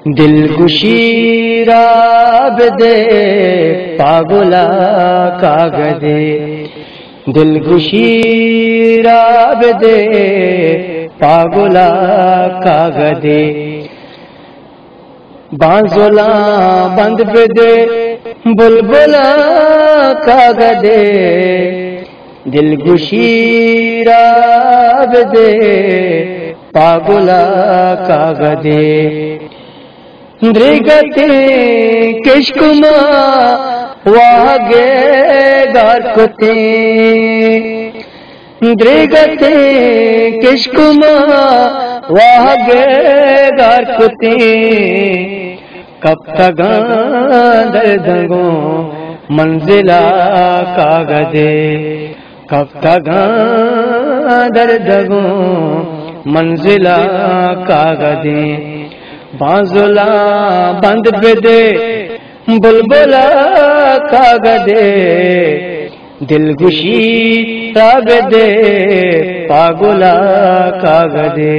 دلگشی راب دے پاگلا کاغذے، دلگشی راب دے پاگلا کاغذے، بانزولا بند بدے بلبلا کاغذے، دلگشی راب دے پاگلا کاغذے، درگتے کشکما واگے گارکتے، درگتے کشکما واگے گارکتے، کب تگاں دردگوں منزلہ کاغذے، کب تگاں دردگوں منزلہ کاغذے، بانزولا بند بدے بلبلا کاغذے، دلگشی راب دے پاگلا کاغذے۔